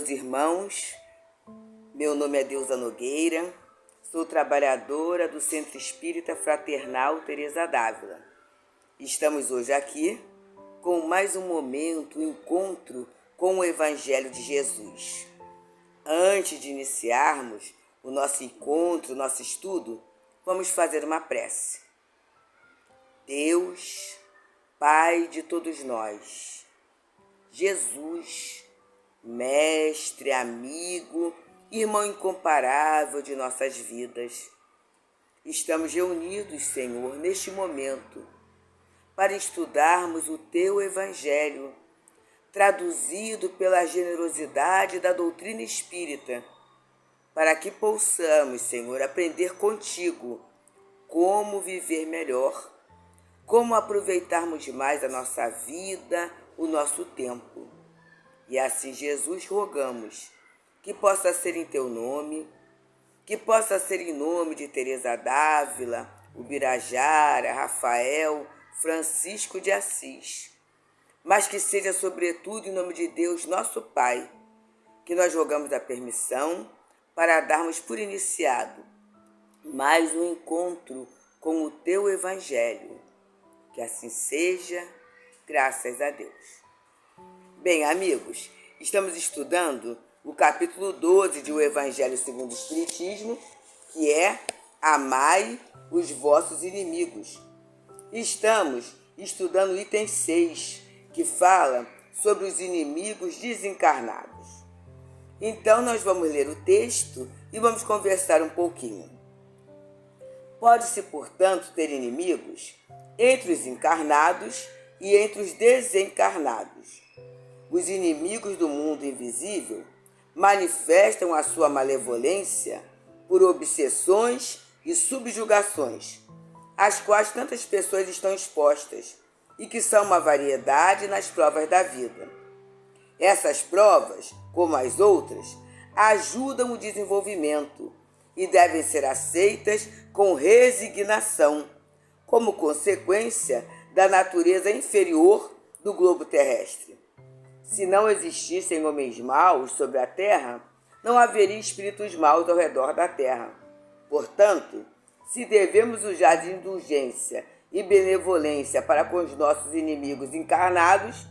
meus irmãos. Meu nome é Deusa Nogueira, sou trabalhadora do Centro Espírita Fraternal Teresa d'Ávila. Estamos hoje aqui com mais um momento, um encontro com o Evangelho de Jesus. Antes de iniciarmos o nosso encontro, o nosso estudo, vamos fazer uma prece. Deus, Pai de todos nós, Jesus, Mestre, amigo, irmão incomparável de nossas vidas, estamos reunidos, Senhor, neste momento, para estudarmos o Teu Evangelho, traduzido pela generosidade da doutrina espírita, para que possamos, Senhor, aprender contigo como viver melhor, como aproveitarmos mais a nossa vida, o nosso tempo. E assim, Jesus, rogamos que possa ser em Teu nome, que possa ser em nome de Teresa d'Ávila, Ubirajara, Rafael, Francisco de Assis, mas que seja sobretudo em nome de Deus, nosso Pai, que nós rogamos a permissão para darmos por iniciado mais um encontro com o Teu Evangelho. Que assim seja, graças a Deus. Bem, amigos, estamos estudando o capítulo 12 de O Evangelho segundo o Espiritismo, que é Amai os vossos inimigos. Estamos estudando o item 6, que fala sobre os inimigos desencarnados. Então, nós vamos ler o texto e vamos conversar um pouquinho. Pode-se, portanto, ter inimigos entre os encarnados e entre os desencarnados. Os inimigos do mundo invisível manifestam a sua malevolência por obsessões e subjugações, às quais tantas pessoas estão expostas e que são uma variedade nas provas da vida. Essas provas, como as outras, ajudam o desenvolvimento e devem ser aceitas com resignação, como consequência da natureza inferior do globo terrestre. Se não existissem homens maus sobre a terra, não haveria espíritos maus ao redor da terra. Portanto, se devemos usar de indulgência e benevolência para com os nossos inimigos encarnados,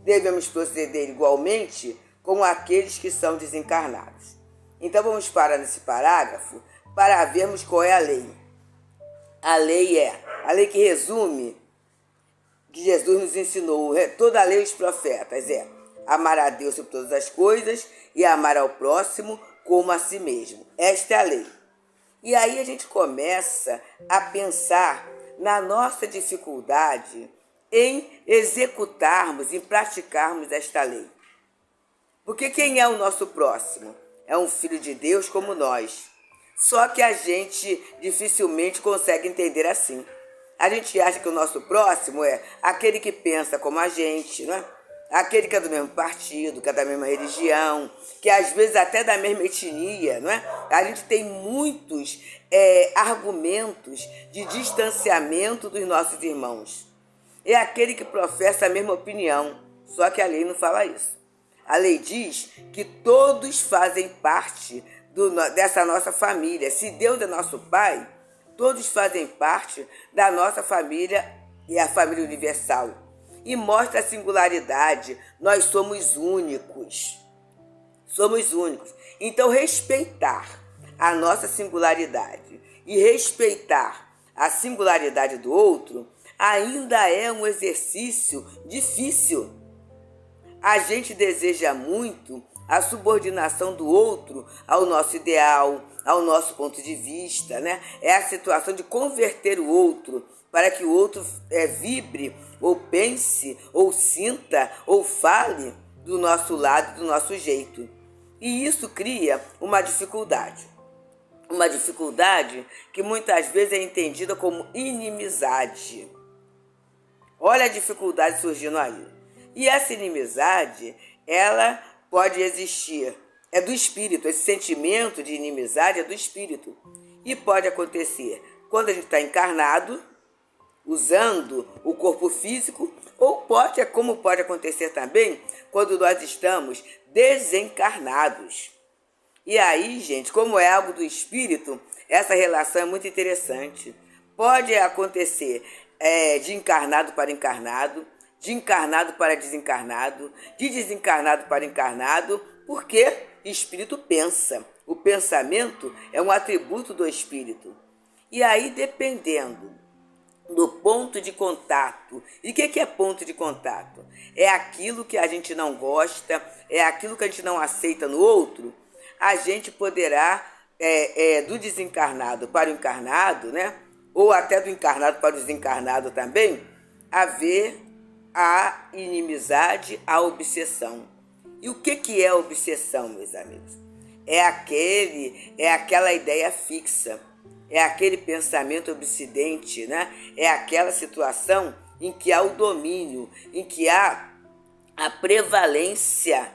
devemos proceder igualmente com aqueles que são desencarnados. Então vamos parar nesse parágrafo para vermos qual é a lei. A lei que resume, que Jesus nos ensinou, toda a lei e os profetas, amar a Deus sobre todas as coisas e amar ao próximo como a si mesmo. Esta é a lei. E aí a gente começa a pensar na nossa dificuldade em executarmos, em praticarmos esta lei. Porque quem é o nosso próximo? É um filho de Deus como nós. Só que a gente dificilmente consegue entender assim. A gente acha que o nosso próximo é aquele que pensa como a gente, não é? Aquele que é do mesmo partido, que é da mesma religião, que às vezes até da mesma etnia, não é? A gente tem muitos argumentos de distanciamento dos nossos irmãos. É aquele que professa a mesma opinião, só que a lei não fala isso. A lei diz que todos fazem parte dessa nossa família. Se Deus é nosso Pai, todos fazem parte da nossa família e a família universal. E mostra a singularidade. Nós somos únicos. Somos únicos. Então, respeitar a nossa singularidade e respeitar a singularidade do outro ainda é um exercício difícil. A gente deseja muito a subordinação do outro ao nosso ideal, ao nosso ponto de vista, né? É a situação de converter o outro para que o outro vibre, ou pense, ou sinta, ou fale do nosso lado, do nosso jeito. E isso cria uma dificuldade. Uma dificuldade que muitas vezes é entendida como inimizade. Olha a dificuldade surgindo aí. E essa inimizade, ela pode existir. É do espírito, esse sentimento de inimizade é do espírito. E pode acontecer quando a gente está encarnado, usando o corpo físico, ou como pode acontecer também quando nós estamos desencarnados. E aí, gente, como é algo do espírito, essa relação é muito interessante. Pode acontecer de encarnado para encarnado, de encarnado para desencarnado, de desencarnado para encarnado, porque espírito pensa. O pensamento é um atributo do espírito. E aí, dependendo do ponto de contato. E o que é ponto de contato? É aquilo que a gente não gosta, é aquilo que a gente não aceita no outro. A gente poderá, do desencarnado para o encarnado, né? Ou até do encarnado para o desencarnado também, haver a inimizade, a obsessão. E o que é obsessão, meus amigos? É aquela ideia fixa. É aquele pensamento obsidente, né? É aquela situação em que há o domínio, em que há a prevalência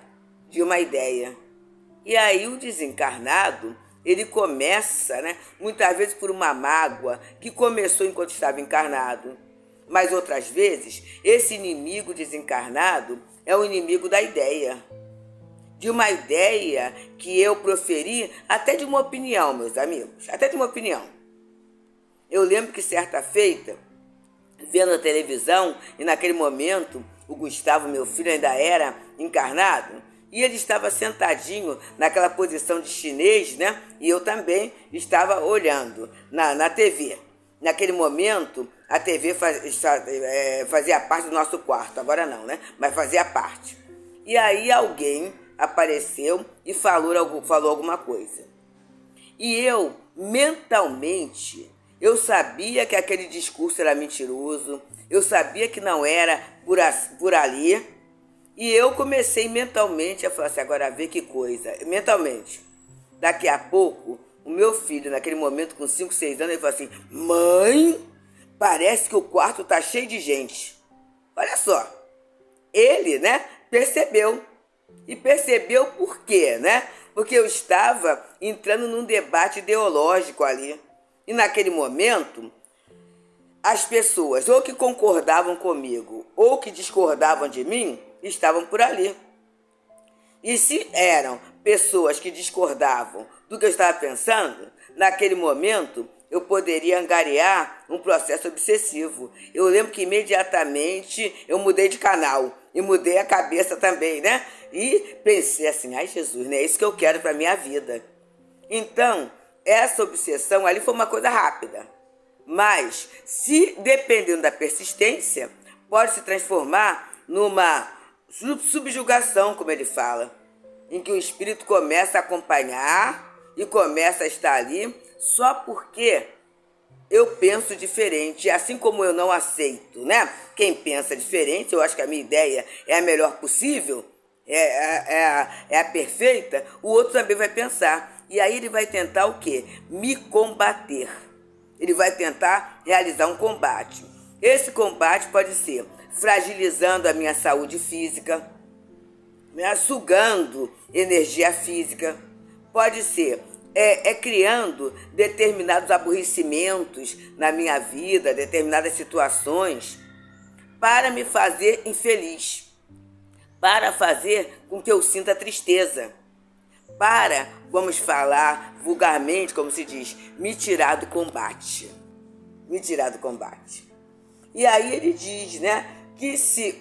de uma ideia. E aí o desencarnado, ele começa, né, muitas vezes por uma mágoa que começou enquanto estava encarnado. Mas outras vezes, esse inimigo desencarnado é o inimigo da ideia. De uma ideia que eu proferi, até de uma opinião, meus amigos, até de uma opinião. Eu lembro que certa feita, vendo a televisão, e naquele momento o Gustavo, meu filho, ainda era encarnado, e ele estava sentadinho naquela posição de chinês, né? E eu também estava olhando na TV. Naquele momento, a TV fazia parte do nosso quarto, agora não, né? Mas fazia parte. E aí alguém apareceu e falou alguma coisa. E eu, mentalmente, eu sabia que aquele discurso era mentiroso, eu sabia que não era por ali, e eu comecei mentalmente a falar assim, agora vê que coisa, mentalmente. Daqui a pouco, o meu filho, naquele momento com 5, 6 anos, ele falou assim, mãe, parece que o quarto tá cheio de gente. Olha só, ele, né, percebeu. E percebeu por quê, né? Porque eu estava entrando num debate ideológico ali. E naquele momento, as pessoas ou que concordavam comigo ou que discordavam de mim estavam por ali. E se eram pessoas que discordavam do que eu estava pensando, naquele momento eu poderia angariar um processo obsessivo. Eu lembro que imediatamente eu mudei de canal e mudei a cabeça também, né? E pensei assim, ai Jesus, né? É isso que eu quero para minha vida. Então, essa obsessão ali foi uma coisa rápida. Mas, se dependendo da persistência, pode se transformar numa subjugação, como ele fala, em que o espírito começa a acompanhar e começa a estar ali só porque eu penso diferente, assim como eu não aceito, né? Quem pensa diferente, eu acho que a minha ideia é a melhor possível, é a perfeita, o outro também vai pensar. E aí ele vai tentar o quê? Me combater. Ele vai tentar realizar um combate. Esse combate pode ser fragilizando a minha saúde física, sugando energia física. Pode ser criando determinados aborrecimentos na minha vida, determinadas situações, para me fazer infeliz, para fazer com que eu sinta tristeza, para, vamos falar vulgarmente, como se diz, me tirar do combate. Me tirar do combate. E aí ele diz, né,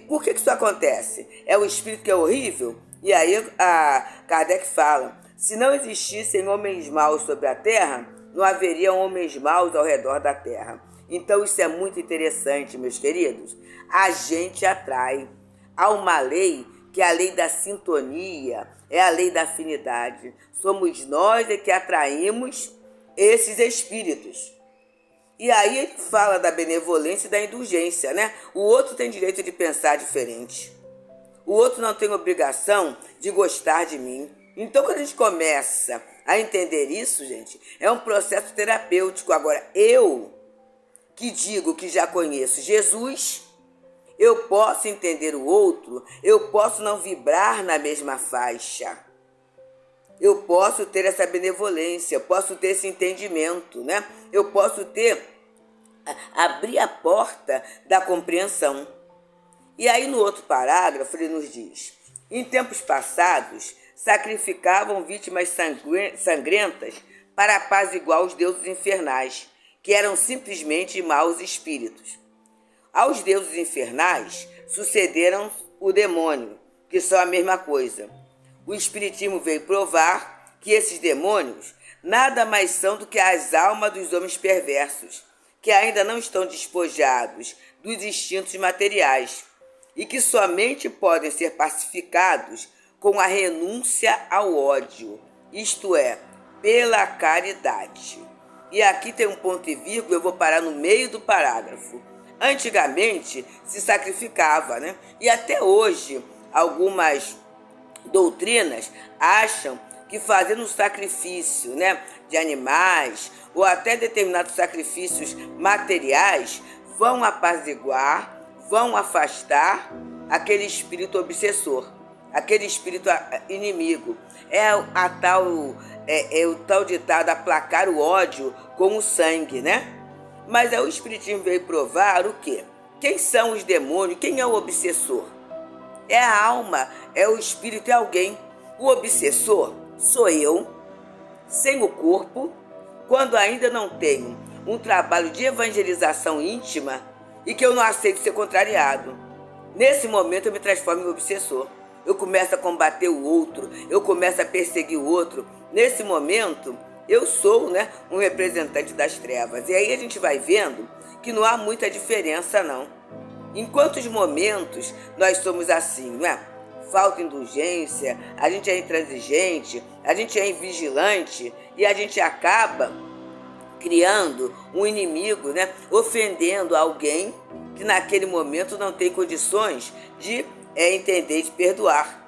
por que isso acontece? É o espírito que é horrível? E aí a Kardec fala, se não existissem homens maus sobre a terra, não haveria homens maus ao redor da terra. Então isso é muito interessante, meus queridos. A gente atrai. Há uma lei que é a lei da sintonia, é a lei da afinidade. Somos nós que atraímos esses espíritos. E aí ele fala da benevolência e da indulgência, né? O outro tem direito de pensar diferente. O outro não tem obrigação de gostar de mim. Então, quando a gente começa a entender isso, gente, é um processo terapêutico. Agora, eu que digo que já conheço Jesus, eu posso entender o outro, eu posso não vibrar na mesma faixa. Eu posso ter essa benevolência, eu posso ter esse entendimento, né? Eu posso abrir a porta da compreensão. E aí no outro parágrafo ele nos diz, Em tempos passados, sacrificavam vítimas sangrentas para apaziguar os deuses infernais, que eram simplesmente maus espíritos. Aos deuses infernais sucederam o demônio, que são a mesma coisa. O Espiritismo veio provar que esses demônios nada mais são do que as almas dos homens perversos, que ainda não estão despojados dos instintos materiais e que somente podem ser pacificados com a renúncia ao ódio, isto é, pela caridade. E aqui tem um ponto e vírgula, eu vou parar no meio do parágrafo. Antigamente se sacrificava, né? E até hoje algumas doutrinas acham que fazendo um sacrifício, né, de animais ou até determinados sacrifícios materiais vão apaziguar, vão afastar aquele espírito obsessor, aquele espírito inimigo. É o tal ditado aplacar o ódio com o sangue, né? Mas aí o Espiritismo veio provar o quê? Quem são os demônios? Quem é o obsessor? É a alma, é o espírito, é alguém. O obsessor sou eu, sem o corpo, quando ainda não tenho um trabalho de evangelização íntima e que eu não aceito ser contrariado. Nesse momento eu me transformo em obsessor. Eu começo a combater o outro, eu começo a perseguir o outro. Nesse momento eu sou, né, um representante das trevas. E aí a gente vai vendo que não há muita diferença não. Em quantos momentos nós somos assim, não é? Falta indulgência, a gente é intransigente, a gente é invigilante e a gente acaba criando um inimigo, né? Ofendendo alguém que naquele momento não tem condições de entender, de perdoar.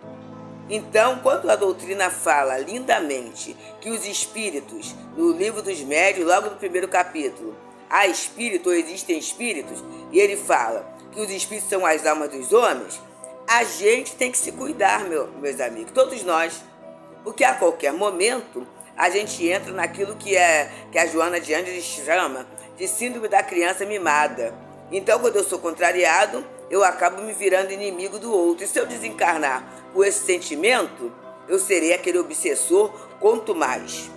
Então, quando a doutrina fala lindamente que os espíritos, no livro dos médiuns, logo no primeiro capítulo, há espírito ou existem espíritos, e ele fala que os espíritos são as almas dos homens, a gente tem que se cuidar, meus amigos, todos nós, porque a qualquer momento a gente entra naquilo que a Joana de Ângeles chama de síndrome da criança mimada. Então, quando eu sou contrariado, eu acabo me virando inimigo do outro. E se eu desencarnar com esse sentimento, eu serei aquele obsessor quanto mais.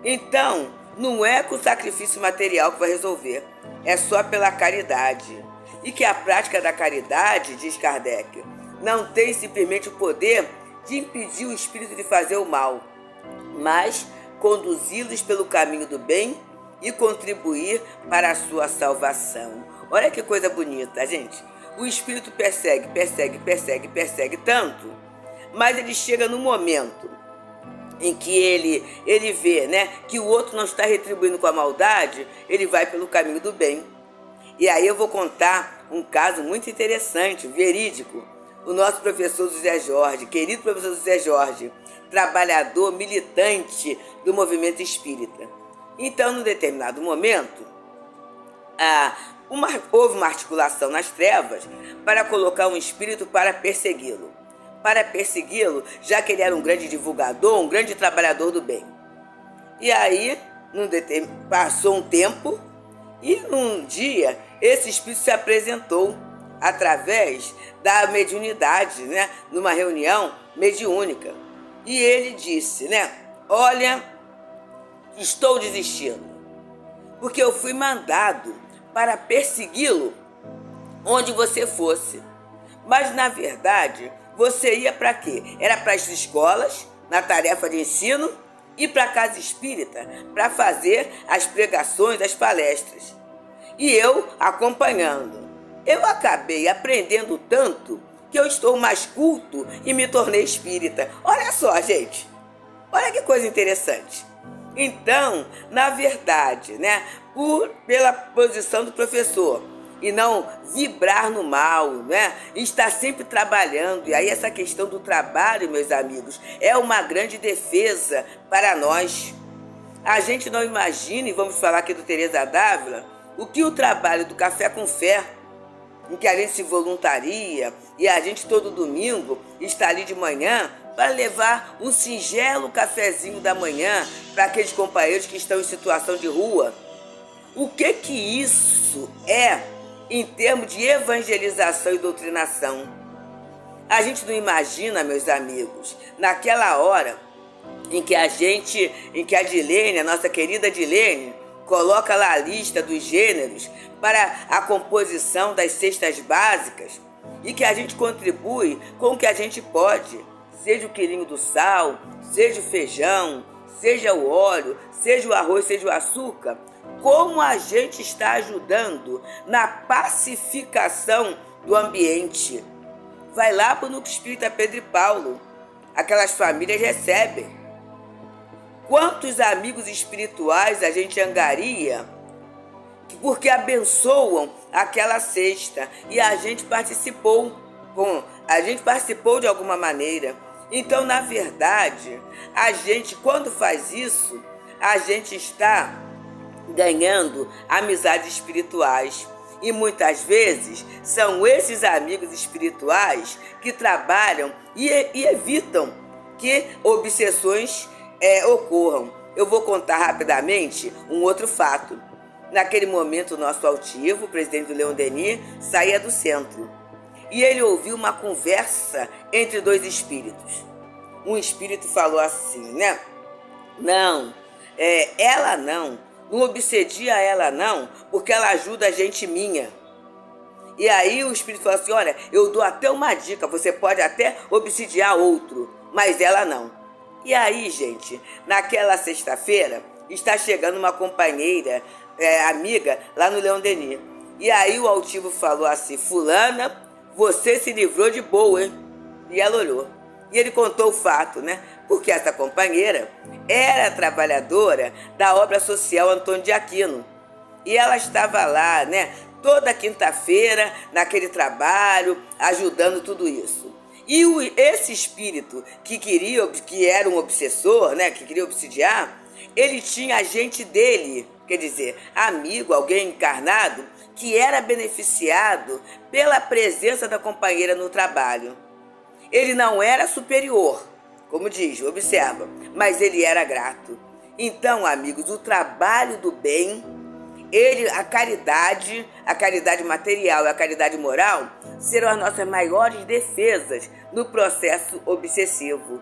Então, não é com o sacrifício material que vai resolver, é só pela caridade. E que a prática da caridade, diz Kardec, não tem simplesmente o poder de impedir o espírito de fazer o mal, mas conduzi-los pelo caminho do bem e contribuir para a sua salvação. Olha que coisa bonita, gente. O espírito persegue tanto, mas ele chega no momento em que ele vê, né, que o outro não está retribuindo com a maldade, ele vai pelo caminho do bem. E aí eu vou contar um caso muito interessante, verídico. O nosso professor José Jorge, querido professor José Jorge, trabalhador, militante do movimento espírita. Então, num determinado momento, houve uma articulação nas trevas para colocar um espírito para persegui-lo. Para persegui-lo, já que ele era um grande divulgador, um grande trabalhador do bem. E aí, passou um tempo, e num dia, esse espírito se apresentou através da mediunidade, né? Numa reunião mediúnica. E ele disse, né? Olha, estou desistindo, porque eu fui mandado para persegui-lo onde você fosse. Mas, na verdade, você ia para quê? Era para as escolas, na tarefa de ensino, e para a casa espírita, para fazer as pregações, as palestras. E eu acompanhando. Eu acabei aprendendo tanto que eu estou mais culto e me tornei espírita. Olha só, gente. Olha que coisa interessante. Então, na verdade, né, pela posição do professor e não vibrar no mal, né, estar sempre trabalhando. E aí essa questão do trabalho, meus amigos, é uma grande defesa para nós. A gente não imagina, e vamos falar aqui do Teresa d'Ávila, o que o trabalho do Café com Fé, em que a gente se voluntaria e a gente todo domingo está ali de manhã para levar um singelo cafezinho da manhã para aqueles companheiros que estão em situação de rua. O que isso é em termos de evangelização e doutrinação? A gente não imagina, meus amigos, naquela hora em que a Dilene, a nossa querida Dilene, coloca lá a lista dos gêneros para a composição das cestas básicas e que a gente contribui com o que a gente pode, seja o quilinho do sal, seja o feijão, seja o óleo, seja o arroz, seja o açúcar, como a gente está ajudando na pacificação do ambiente. Vai lá para o Núcleo Espírita Pedro e Paulo. Aquelas famílias recebem. Quantos amigos espirituais a gente angaria porque abençoam aquela cesta e a gente participou de alguma maneira. Então, na verdade, a gente, quando faz isso, a gente está ganhando amizades espirituais. E muitas vezes são esses amigos espirituais que trabalham e evitam que obsessões ocorram. Eu vou contar rapidamente um outro fato. Naquele momento, o nosso altivo, o presidente do Leon Denis, saía do centro. E ele ouviu uma conversa entre dois espíritos. Um espírito falou assim, né? Não, ela não obsedia ela não, porque ela ajuda a gente minha. E aí o espírito falou assim, olha, eu dou até uma dica, você pode até obsidiar outro, mas ela não. E aí, gente, naquela sexta-feira, está chegando uma companheira, amiga, lá no Leon Denis. E aí o altivo falou assim, fulana, você se livrou de boa, hein? E ela olhou. E ele contou o fato, né? Porque essa companheira era trabalhadora da obra social Antônio de Aquino. E ela estava lá, né? Toda quinta-feira, naquele trabalho, ajudando tudo isso. E esse espírito que era um obsessor, né? Que queria obsidiar, ele tinha agente dele, quer dizer, amigo, alguém encarnado, que era beneficiado pela presença da companheira no trabalho. Ele não era superior, como diz, observa, mas ele era grato. Então, amigos, o trabalho do bem, a caridade material e a caridade moral serão as nossas maiores defesas no processo obsessivo.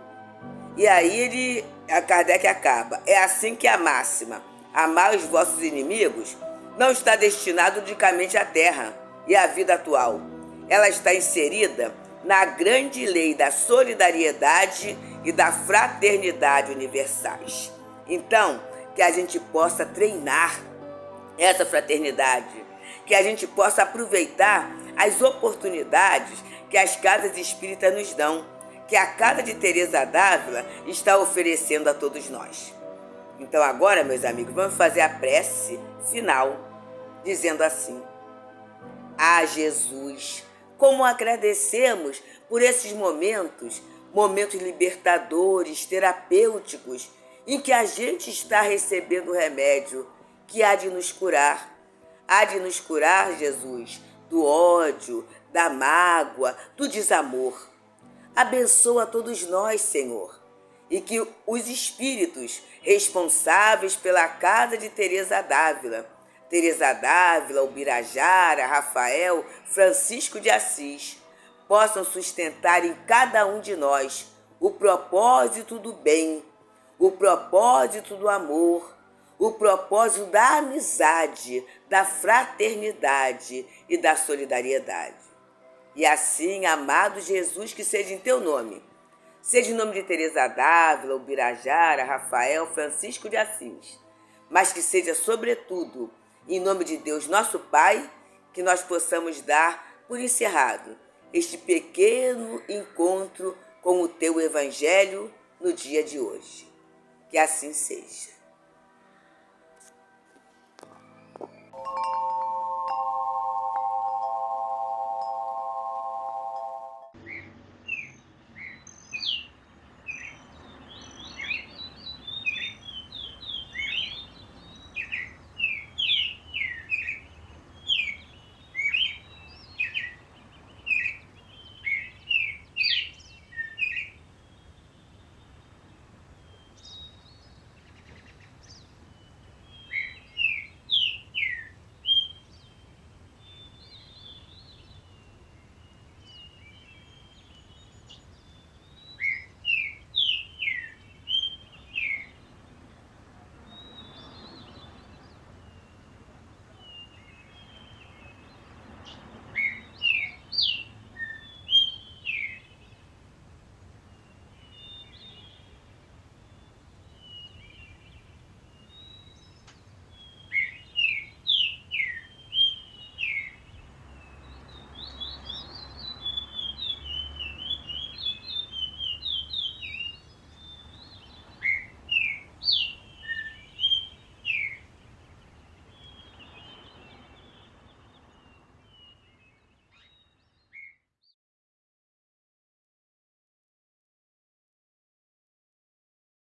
E aí a Kardec acaba. É assim que a máxima, amar os vossos inimigos, não está destinado unicamente à terra e à vida atual. Ela está inserida na grande lei da solidariedade e da fraternidade universais. Então, que a gente possa treinar essa fraternidade, que a gente possa aproveitar as oportunidades que as casas espíritas nos dão, que a Casa de Teresa d'Ávila está oferecendo a todos nós. Então agora, meus amigos, vamos fazer a prece final, dizendo assim: Ah, Jesus, como agradecemos por esses momentos libertadores, terapêuticos, em que a gente está recebendo o remédio que há de nos curar. Há de nos curar, Jesus, do ódio, da mágoa, do desamor. Abençoa todos nós, Senhor, e que os espíritos responsáveis pela Casa de Teresa d'Ávila, Ubirajara, Rafael, Francisco de Assis, possam sustentar em cada um de nós o propósito do bem, o propósito do amor, o propósito da amizade, da fraternidade e da solidariedade. E assim, amado Jesus, que seja em teu nome, seja em nome de Teresa d'Ávila, Ubirajara, Rafael, Francisco de Assis, mas que seja, sobretudo, em nome de Deus, nosso Pai, que nós possamos dar por encerrado este pequeno encontro com o teu Evangelho no dia de hoje. Que assim seja.